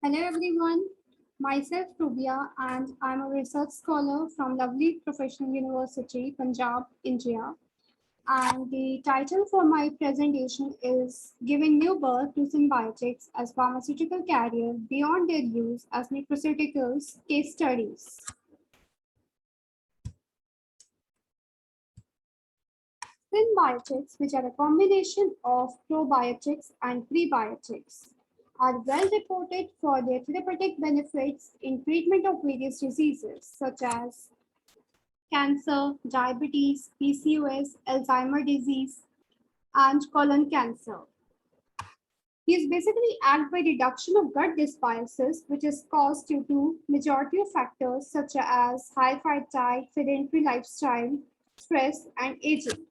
Hello everyone, myself Rubia and I'm a research scholar from Lovely Professional University, Punjab, India. And the title for my presentation is Giving New Birth to Symbiotics as Pharmaceutical Carrier Beyond Their Use as Nutraceuticals Case Studies. Symbiotics, which are a combination of probiotics and prebiotics, are well reported for their therapeutic benefits in treatment of various diseases such as cancer, diabetes, PCOS, Alzheimer's disease, and colon cancer. These basically act by reduction of gut dysbiosis, which is caused due to majority of factors such as high fat diet, sedentary lifestyle, stress, and aging.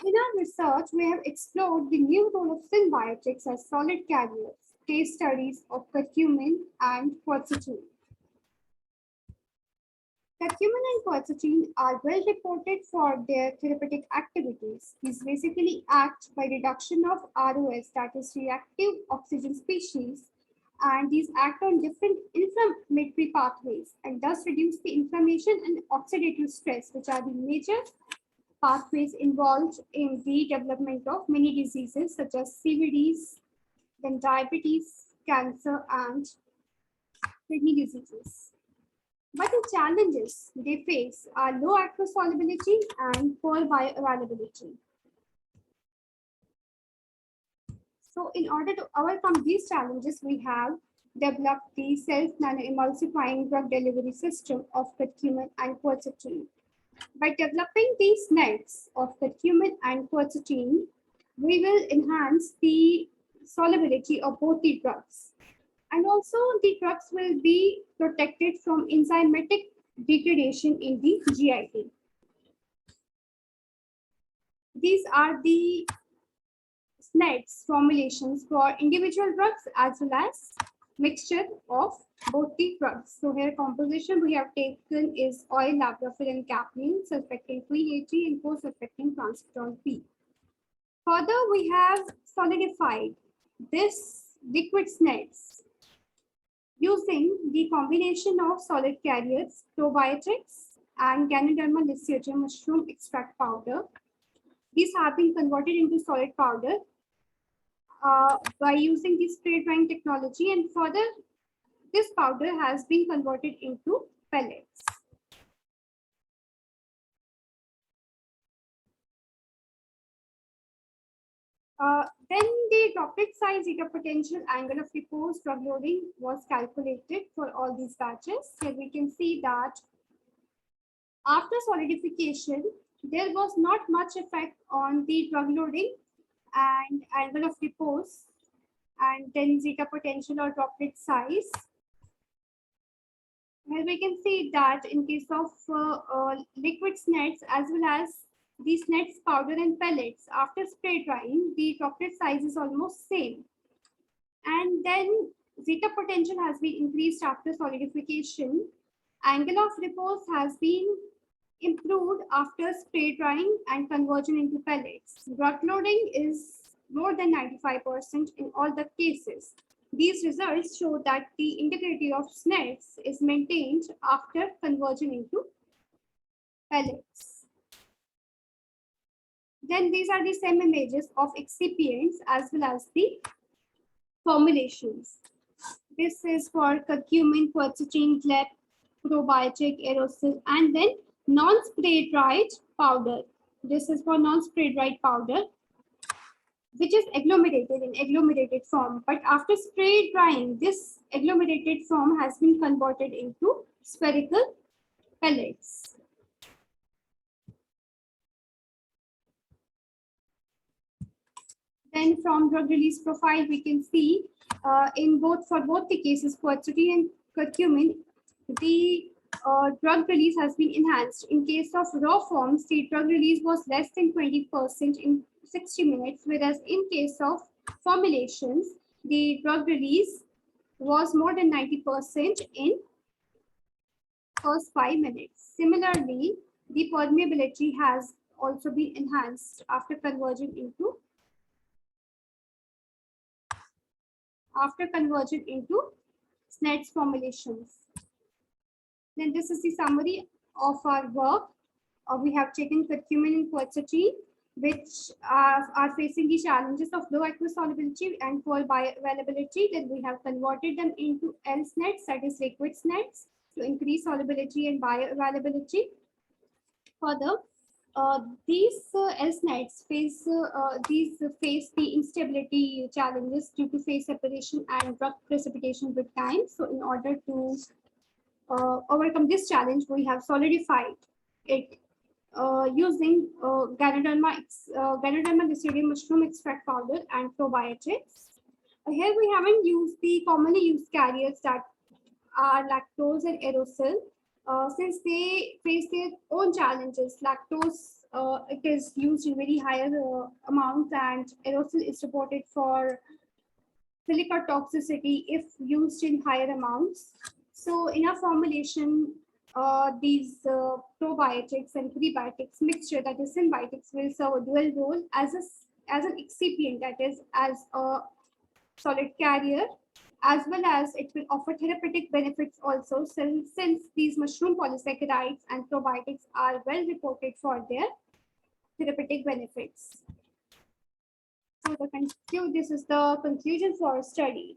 In our research, we have explored the new role of symbiotics as solid carriers, case studies of curcumin and quercetin. Curcumin and quercetin are well reported for their therapeutic activities. These basically act by reduction of ROS, that is reactive oxygen species, and these act on different inflammatory pathways and thus reduce the inflammation and oxidative stress, which are the major pathways involved in the development of many diseases such as CVDs, then diabetes, cancer, and kidney diseases. But the challenges they face are low aqueous solubility and poor bioavailability. So in order to overcome these challenges, we have developed the self-nano-emulsifying drug delivery system of curcumin and quercetin. By developing these nets of curcumin and quercetin, we will enhance the solubility of both the drugs. And also the drugs will be protected from enzymatic degradation in the GIT. These are the SNEDs formulations for individual drugs as well as mixture of both the drugs. So here composition we have taken is oil, labrafil, capnine, surfactant-free AG, and co-surfactant transferol B. Further, we have solidified this liquid SNEDs using the combination of solid carriers, probiotics, and Ganoderma luciatum mushroom extract powder. These have been converted into solid powder by using the spray drying technology, and further, this powder has been converted into pellets. Then the droplet size, zeta potential, angle of repose, drug loading was calculated for all these batches. Here we can see that after solidification, there was not much effect on the drug loading and angle of repose and then zeta potential or droplet size. Here we can see that in case of liquid nets as well as these nets, powder and pellets, after spray drying, the droplet size is almost same. And then zeta potential has been increased after solidification. Angle of repose has been improved after spray drying and conversion into pellets. Drug loading is more than 95% in all the cases. These results show that the integrity of SNEDs is maintained after conversion into pellets. Then these are the same images of excipients as well as the formulations. This is for curcumin, quercetin, glep, probiotic, aerosol, and then non-spray dried powder. This is for non-spray dried powder, which is agglomerated in agglomerated form. But after spray drying, this agglomerated form has been converted into spherical pellets. Then from drug release profile, we can see for both the cases, quercetin and curcumin, the drug release has been enhanced. In case of raw forms, the drug release was less than 20% in 60 minutes, whereas in case of formulations, the drug release was more than 90% in first 5 minutes. Similarly, the permeability has also been enhanced after conversion into after conversion into SNEDs formulations. Then this is the summary of our work. We have taken curcumin and quercetin, which are facing the challenges of low aqueous solubility and poor bioavailability. Then we have converted them into L-SNEDs, that is liquid SNEDs, to increase solubility and bioavailability. Further, these L-SNEDs face the instability challenges due to phase separation and drug precipitation with time. So in order to overcome this challenge, we have solidified it using Ganoderma Ganoderma mushroom extract powder and probiotics. Here we haven't used the commonly used carriers that are lactose and aerosol, since they face their own challenges. Lactose, it is used in very higher amounts, and aerosol is reported for silica toxicity if used in higher amounts. So in our formulation, these probiotics and prebiotics mixture, that is symbiotics, will serve a dual role as an excipient, that is as a solid carrier, as well as it will offer therapeutic benefits also, since these mushroom polysaccharides and probiotics are well reported for their therapeutic benefits. So this is the conclusion for our study.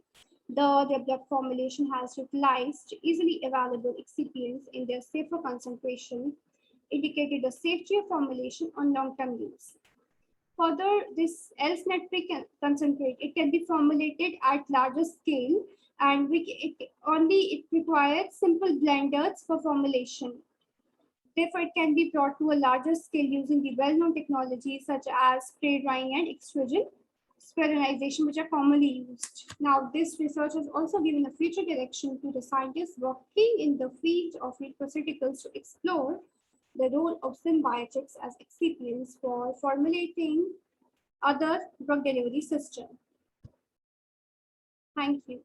The developed formulation has utilized easily available excipients in their safer concentration, indicated the safety of formulation on long-term use. Further, this L-SNED concentrate, it can be formulated at larger scale, and it requires simple blenders for formulation. Therefore, it can be brought to a larger scale using the well-known technologies such as spray drying and extrusion sterilization, which are commonly used. Now, this research has also given a future direction to the scientists working in the field of nutraceuticals to explore the role of symbiotics as excipients for formulating other drug delivery systems. Thank you.